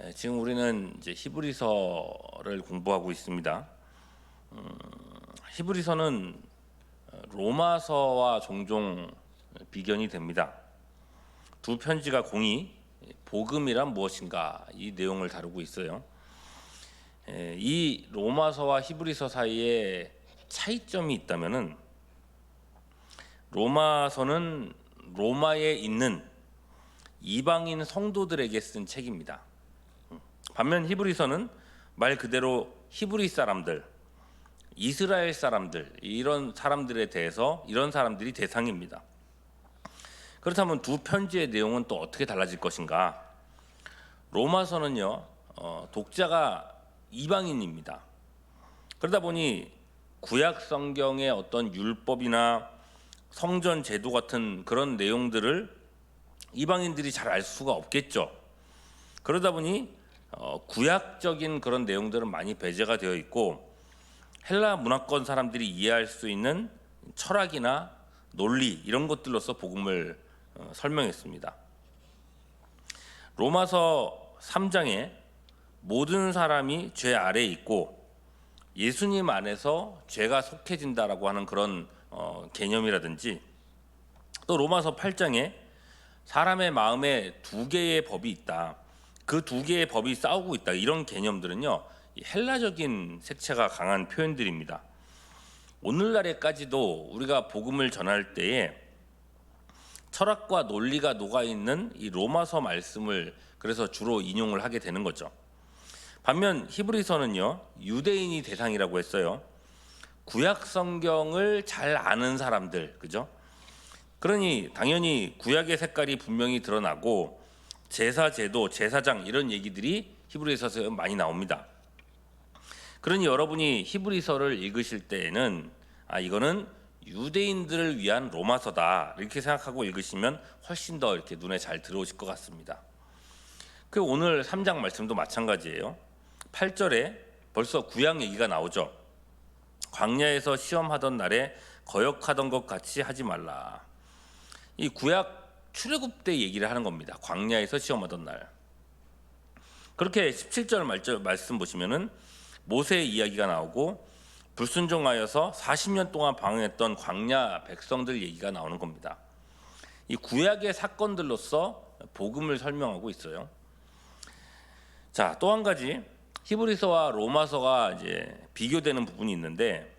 지금 우리는 이제 히브리서를 공부하고 있습니다. 히브리서는 로마서와 종종 비견이 됩니다. 두 편지가 공히 복음이란 무엇인가 이 내용을 다루고 있어요. 이 로마서와 히브리서 사이에 차이점이 있다면은 로마서는 로마에 있는 이방인 성도들에게 쓴 책입니다. 반면 히브리서는 말 그대로 히브리 사람들, 이스라엘 사람들, 이런 사람들에 대해서 이런 사람들이 대상입니다. 그렇다면 두 편지의 내용은 또 어떻게 달라질 것인가? 로마서는요, 독자가 이방인입니다. 그러다 보니 구약 성경의 어떤 율법이나 성전 제도 같은 그런 내용들을 이방인들이 잘 알 수가 없겠죠. 그러다 보니 구약적인 그런 내용들은 많이 배제가 되어 있고 헬라 문화권 사람들이 이해할 수 있는 철학이나 논리 이런 것들로서 복음을 설명했습니다. 로마서 3장에 모든 사람이 죄 아래에 있고 예수님 안에서 죄가 속해진다라고 하는 그런 개념이라든지, 또 로마서 8장에 사람의 마음에 두 개의 법이 있다, 그 두 개의 법이 싸우고 있다, 이런 개념들은요 헬라적인 색채가 강한 표현들입니다. 오늘날에까지도 우리가 복음을 전할 때에 철학과 논리가 녹아있는 이 로마서 말씀을 그래서 주로 인용을 하게 되는 거죠. 반면 히브리서는요 유대인이 대상이라고 했어요. 구약 성경을 잘 아는 사람들, 그죠? 그러니 당연히 구약의 색깔이 분명히 드러나고 제사 제도, 제사장 이런 얘기들이 히브리서에 많이 나옵니다. 그러니 여러분이 히브리서를 읽으실 때에는 이거는 유대인들을 위한 로마서다 이렇게 생각하고 읽으시면 훨씬 더 이렇게 눈에 잘 들어오실 것 같습니다. 그 오늘 3장 말씀도 마찬가지예요. 8절에 벌써 구약 얘기가 나오죠. 광야에서 시험하던 날에 거역하던 것 같이 하지 말라. 이 구약 출애굽 때 얘기를 하는 겁니다. 광야에서 시험하던 날. 그렇게 17절 말씀 보시면은 모세의 이야기가 나오고 불순종하여서 40년 동안 방황했던 광야 백성들 얘기가 나오는 겁니다. 이 구약의 사건들로서 복음을 설명하고 있어요. 자, 또 한 가지 히브리서와 로마서가 이제 비교되는 부분이 있는데,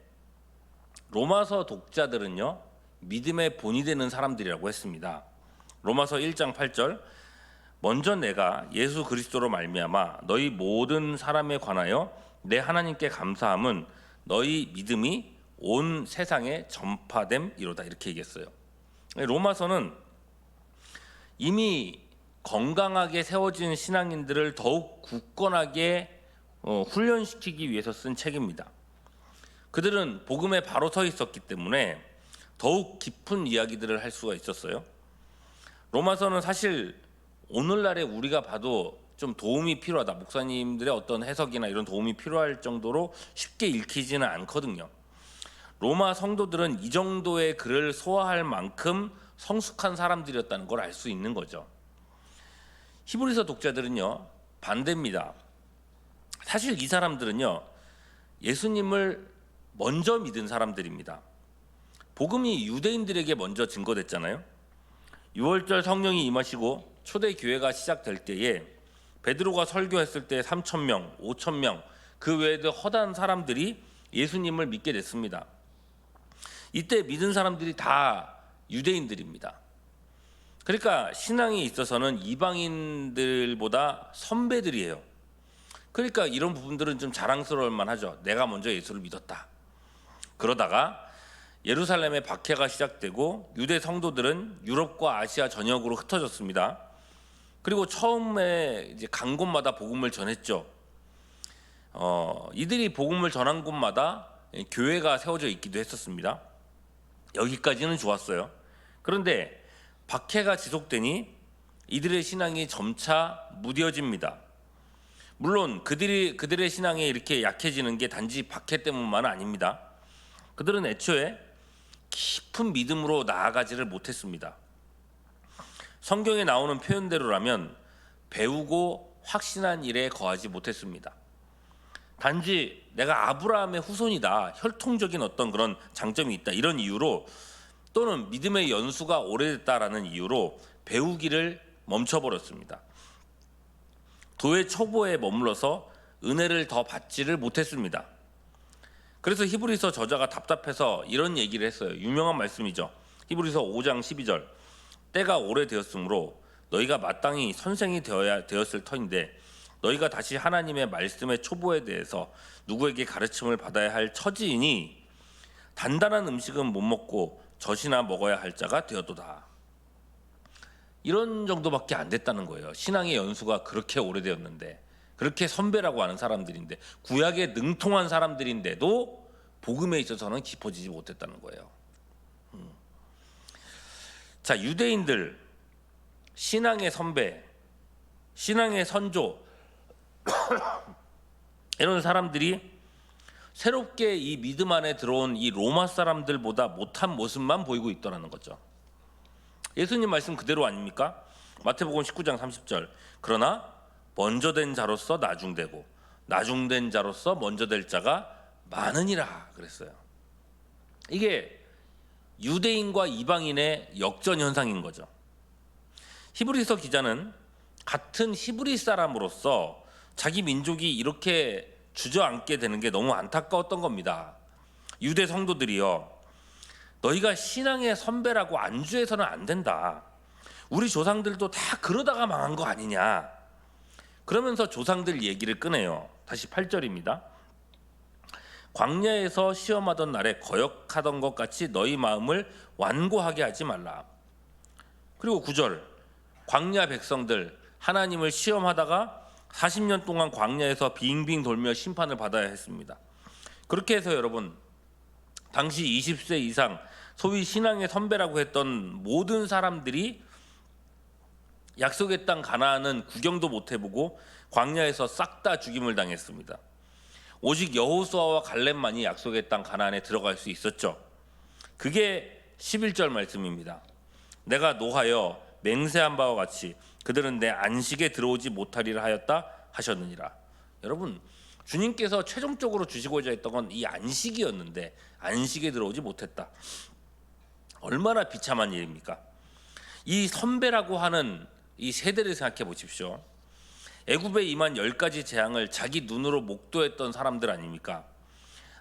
로마서 독자들은요 믿음의 본이 되는 사람들이라고 했습니다. 로마서 1장 8절, 먼저 내가 예수 그리스도로 말미암아 너희 모든 사람에 관하여 내 하나님께 감사함은 너희 믿음이 온 세상에 전파됨이로다, 이렇게 얘기했어요. 로마서는 이미 건강하게 세워진 신앙인들을 더욱 굳건하게 훈련시키기 위해서 쓴 책입니다. 그들은 복음에 바로 서 있었기 때문에 더욱 깊은 이야기들을 할 수가 있었어요. 로마서는 사실 오늘날에 우리가 봐도 좀 도움이 필요하다, 목사님들의 어떤 해석이나 이런 도움이 필요할 정도로 쉽게 읽히지는 않거든요. 로마 성도들은 이 정도의 글을 소화할 만큼 성숙한 사람들이었다는 걸 알 수 있는 거죠. 히브리서 독자들은요 반대입니다. 사실 이 사람들은요 예수님을 먼저 믿은 사람들입니다. 복음이 유대인들에게 먼저 증거됐잖아요. 6월절 성령이 임하시고 초대 교회가 시작될 때에 베드로가 설교했을 때 3,000명, 5,000명, 그 외에도 허다한 사람들이 예수님을 믿게 됐습니다. 이때 믿은 사람들이 다 유대인들입니다. 그러니까 신앙에 있어서는 이방인들보다 선배들이에요. 그러니까 이런 부분들은 좀 자랑스러울 만하죠. 내가 먼저 예수를 믿었다. 그러다가 예루살렘에 박해가 시작되고 유대 성도들은 유럽과 아시아 전역으로 흩어졌습니다. 그리고 처음에 이제 간 곳마다 복음을 전했죠. 이들이 복음을 전한 곳마다 교회가 세워져 있기도 했었습니다. 여기까지는 좋았어요. 그런데 박해가 지속되니 이들의 신앙이 점차 무뎌집니다. 물론 그들의 신앙이 이렇게 약해지는 게 단지 박해 때문만은 아닙니다. 그들은 애초에 깊은 믿음으로 나아가지를 못했습니다. 성경에 나오는 표현대로라면 배우고 확신한 일에 거하지 못했습니다. 단지 내가 아브라함의 후손이다, 혈통적인 어떤 그런 장점이 있다, 이런 이유로, 또는 믿음의 연수가 오래됐다라는 이유로 배우기를 멈춰버렸습니다. 도의 초보에 머물러서 은혜를 더 받지를 못했습니다. 그래서 히브리서 저자가 답답해서 이런 얘기를 했어요. 유명한 말씀이죠. 히브리서 5장 12절. 때가 오래되었으므로 너희가 마땅히 선생이 되었을 터인데 너희가 다시 하나님의 말씀의 초보에 대해서 누구에게 가르침을 받아야 할 처지이니 단단한 음식은 못 먹고 젖이나 먹어야 할 자가 되었도다. 이런 정도밖에 안 됐다는 거예요. 신앙의 연수가 그렇게 오래되었는데, 그렇게 선배라고 하는 사람들인데, 구약에 능통한 사람들인데도 복음에 있어서는 깊어지지 못했다는 거예요. 자, 유대인들, 신앙의 선배, 신앙의 선조, 이런 사람들이 새롭게 이 믿음 안에 들어온 이 로마 사람들보다 못한 모습만 보이고 있더라는 거죠. 예수님 말씀 그대로 아닙니까? 마태복음 19장 30절. 그러나 먼저 된 자로서 나중되고 나중된 자로서 먼저 될 자가 많으니라 그랬어요. 이게 유대인과 이방인의 역전 현상인 거죠. 히브리서 기자는 같은 히브리 사람으로서 자기 민족이 이렇게 주저앉게 되는 게 너무 안타까웠던 겁니다. 유대 성도들이요, 너희가 신앙의 선배라고 안주해서는 안 된다. 우리 조상들도 다 그러다가 망한 거 아니냐. 그러면서 조상들 얘기를 꺼내요. 다시 8절입니다. 광야에서 시험하던 날에 거역하던 것 같이 너희 마음을 완고하게 하지 말라. 그리고 9절. 광야 백성들 하나님을 시험하다가 40년 동안 광야에서 빙빙 돌며 심판을 받아야 했습니다. 그렇게 해서 여러분, 당시 20세 이상 소위 신앙의 선배라고 했던 모든 사람들이 약속의 땅 가나안은 구경도 못 해보고 광야에서 싹 다 죽임을 당했습니다. 오직 여호수아와 갈렙만이 약속의 땅 가나안에 들어갈 수 있었죠. 그게 11절 말씀입니다. 내가 노하여 맹세한 바와 같이 그들은 내 안식에 들어오지 못하리라 하였다 하셨느니라. 여러분, 주님께서 최종적으로 주시고자 했던 건 이 안식이었는데 안식에 들어오지 못했다. 얼마나 비참한 일입니까? 이 선배라고 하는 이 세대를 생각해 보십시오. 애굽에 임한 10가지 재앙을 자기 눈으로 목도했던 사람들 아닙니까?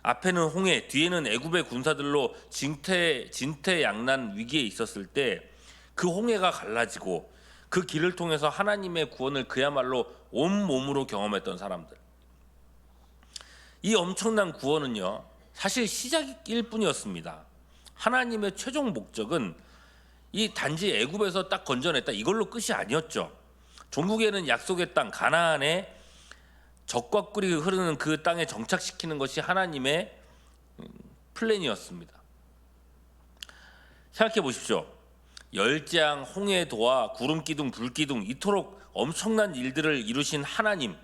앞에는 홍해, 뒤에는 애굽의 군사들로 진퇴양난 위기에 있었을 때 그 홍해가 갈라지고 그 길을 통해서 하나님의 구원을 그야말로 온몸으로 경험했던 사람들. 이 엄청난 구원은요, 사실 시작일 뿐이었습니다. 하나님의 최종 목적은 이 단지 애굽에서 딱 건져냈다, 이걸로 끝이 아니었죠. 종국에는 약속의 땅 가나안에 적과 꿀이 흐르는 그 땅에 정착시키는 것이 하나님의 플랜이었습니다. 생각해 보십시오. 열재앙, 홍해도와 구름기둥, 불기둥, 이토록 엄청난 일들을 이루신 하나님,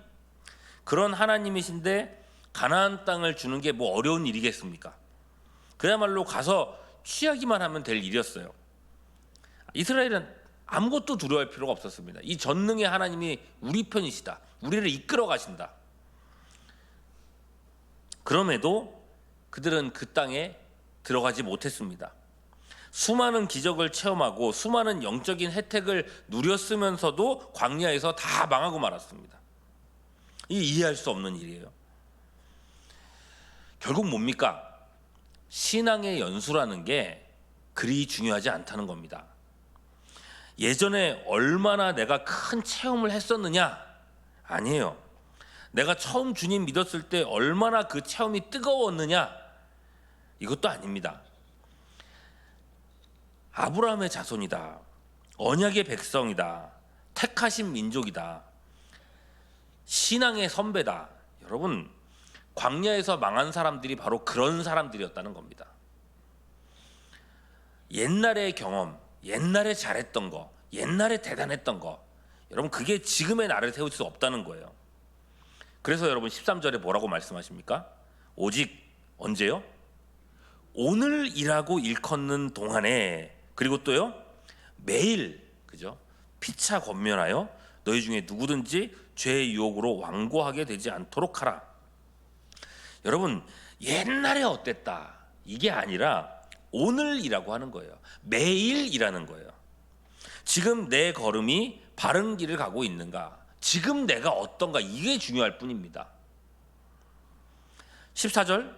그런 하나님이신데 가나안 땅을 주는 게 뭐 어려운 일이겠습니까? 그야말로 가서 취하기만 하면 될 일이었어요. 이스라엘은 아무것도 두려워할 필요가 없었습니다. 이 전능의 하나님이 우리 편이시다. 우리를 이끌어 가신다. 그럼에도 그들은 그 땅에 들어가지 못했습니다. 수많은 기적을 체험하고 수많은 영적인 혜택을 누렸으면서도 광야에서 다 망하고 말았습니다. 이 이해할 수 없는 일이에요. 결국 뭡니까? 신앙의 연수라는 게 그리 중요하지 않다는 겁니다. 예전에 얼마나 내가 큰 체험을 했었느냐? 아니에요. 내가 처음 주님 믿었을 때 얼마나 그 체험이 뜨거웠느냐? 이것도 아닙니다. 아브라함의 자손이다. 언약의 백성이다. 택하신 민족이다. 신앙의 선배다. 여러분, 광야에서 망한 사람들이 바로 그런 사람들이었다는 겁니다. 옛날의 경험, 옛날에 잘했던 거, 옛날에 대단했던 거, 여러분 그게 지금의 나를 세울 수 없다는 거예요. 그래서 여러분 13절에 뭐라고 말씀하십니까? 오직 언제요? 오늘 일하고 일컫는 동안에, 그리고 또요 매일, 그죠? 피차 권면하여 너희 중에 누구든지 죄의 유혹으로 완고하게 되지 않도록 하라. 여러분, 옛날에 어땠다 이게 아니라 오늘이라고 하는 거예요. 매일이라는 거예요. 지금 내 걸음이 바른 길을 가고 있는가, 지금 내가 어떤가, 이게 중요할 뿐입니다. 14절,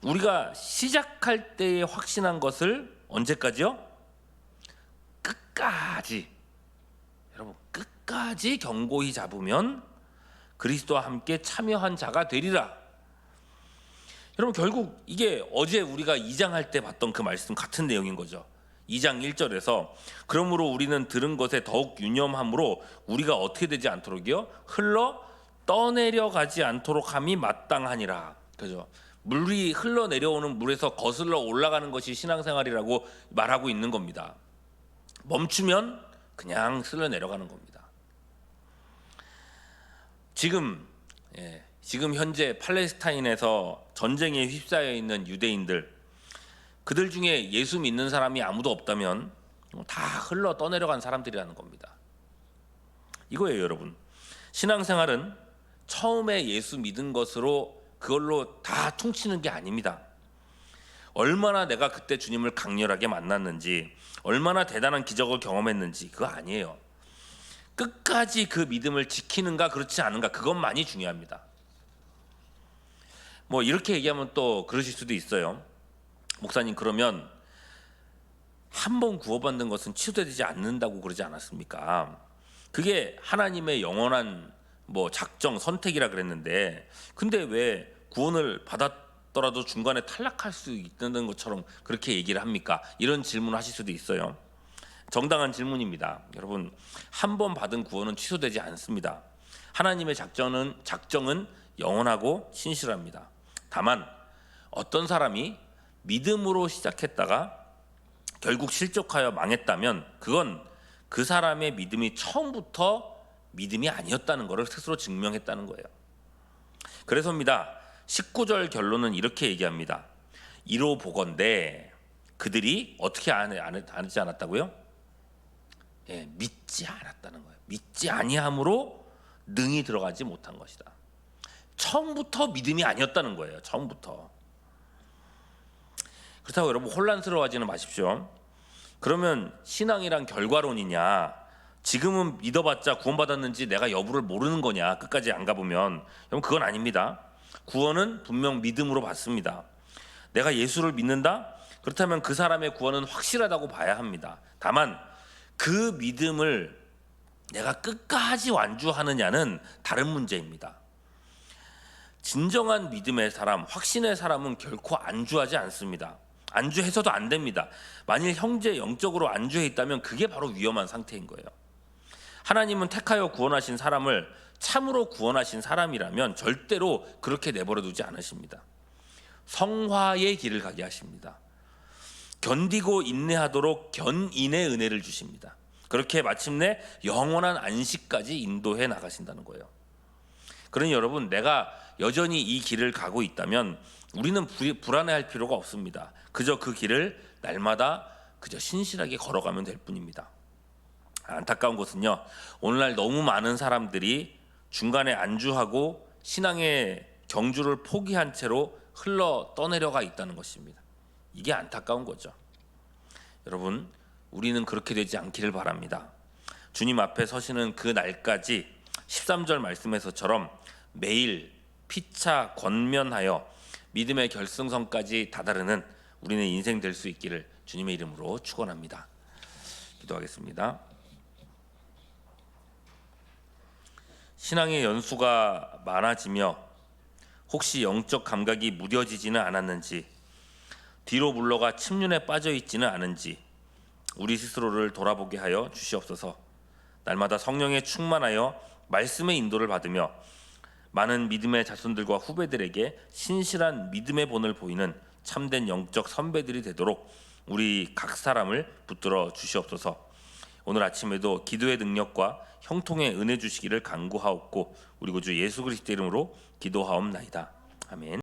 우리가 시작할 때에 확신한 것을 언제까지요? 끝까지. 여러분, 끝까지 견고히 잡으면 그리스도와 함께 참여한 자가 되리라. 여러분, 결국 이게 어제 우리가 2장 할 때 봤던 그 말씀 같은 내용인 거죠. 2장 1절에서 그러므로 우리는 들은 것에 더욱 유념함으로 우리가 어떻게 되지 않도록이요? 흘러 떠내려가지 않도록 함이 마땅하니라. 그죠? 물이 흘러내려오는 물에서 거슬러 올라가는 것이 신앙생활이라고 말하고 있는 겁니다. 멈추면 그냥 흘러내려가는 겁니다. 지금 현재 팔레스타인에서 전쟁에 휩싸여 있는 유대인들, 그들 중에 예수 믿는 사람이 아무도 없다면 다 흘러 떠내려간 사람들이라는 겁니다. 이거예요, 여러분. 신앙생활은 처음에 예수 믿은 것으로 그걸로 다 퉁치는 게 아닙니다. 얼마나 내가 그때 주님을 강렬하게 만났는지, 얼마나 대단한 기적을 경험했는지, 그거 아니에요. 끝까지 그 믿음을 지키는가 그렇지 않은가, 그것만이 중요합니다. 뭐 이렇게 얘기하면 또 그러실 수도 있어요. 목사님, 그러면 한 번 구원받는 것은 치유되지 않는다고 그러지 않았습니까? 그게 하나님의 영원한 작정, 선택이라 그랬는데, 근데 왜 구원을 받았더라도 중간에 탈락할 수 있는 것처럼 그렇게 얘기를 합니까? 이런 질문을 하실 수도 있어요. 정당한 질문입니다. 여러분, 한 번 받은 구원은 취소되지 않습니다. 하나님의 작정은 영원하고 신실합니다. 다만 어떤 사람이 믿음으로 시작했다가 결국 실족하여 망했다면 그건 그 사람의 믿음이 처음부터 믿음이 아니었다는 것을 스스로 증명했다는 거예요. 그래서입니다. 19절 결론은 이렇게 얘기합니다. 이로 보건대 그들이 어떻게 하지 않았다고요? 믿지 않았다는 거예요. 믿지 아니함으로 능히 들어가지 못한 것이다. 처음부터 믿음이 아니었다는 거예요. 처음부터. 그렇다고 여러분 혼란스러워하지는 마십시오. 그러면 신앙이란 결과론이냐, 지금은 믿어봤자 구원받았는지 내가 여부를 모르는 거냐, 끝까지 안 가보면, 여러분 그건 아닙니다. 구원은 분명 믿음으로 받습니다. 내가 예수를 믿는다? 그렇다면 그 사람의 구원은 확실하다고 봐야 합니다. 다만 그 믿음을 내가 끝까지 완주하느냐는 다른 문제입니다. 진정한 믿음의 사람, 확신의 사람은 결코 안주하지 않습니다. 안주해서도 안 됩니다. 만일 형제 영적으로 안주해 있다면 그게 바로 위험한 상태인 거예요. 하나님은 택하여 구원하신 사람을 참으로 구원하신 사람이라면 절대로 그렇게 내버려 두지 않으십니다. 성화의 길을 가게 하십니다. 견디고 인내하도록 견인의 은혜를 주십니다. 그렇게 마침내 영원한 안식까지 인도해 나가신다는 거예요. 그러니 여러분, 내가 여전히 이 길을 가고 있다면 우리는 불안해할 필요가 없습니다. 그저 그 길을 날마다 그저 신실하게 걸어가면 될 뿐입니다. 안타까운 것은요, 오늘날 너무 많은 사람들이 중간에 안주하고 신앙의 경주를 포기한 채로 흘러 떠내려가 있다는 것입니다. 이게 안타까운 거죠. 여러분, 우리는 그렇게 되지 않기를 바랍니다. 주님 앞에 서시는 그 날까지 13절 말씀에서처럼 매일 피차 권면하여 믿음의 결승선까지 다다르는 우리는 인생 될 수 있기를 주님의 이름으로 축원합니다. 기도하겠습니다. 신앙의 연수가 많아지며 혹시 영적 감각이 무뎌지지는 않았는지, 뒤로 물러가 침륜에 빠져 있지는 않은지 우리 스스로를 돌아보게 하여 주시옵소서. 날마다 성령에 충만하여 말씀의 인도를 받으며 많은 믿음의 자손들과 후배들에게 신실한 믿음의 본을 보이는 참된 영적 선배들이 되도록 우리 각 사람을 붙들어 주시옵소서. 오늘 아침에도 기도의 능력과 형통의 은혜 주시기를 간구하옵고 우리 구주 예수 그리스도 이름으로 기도하옵나이다. 아멘.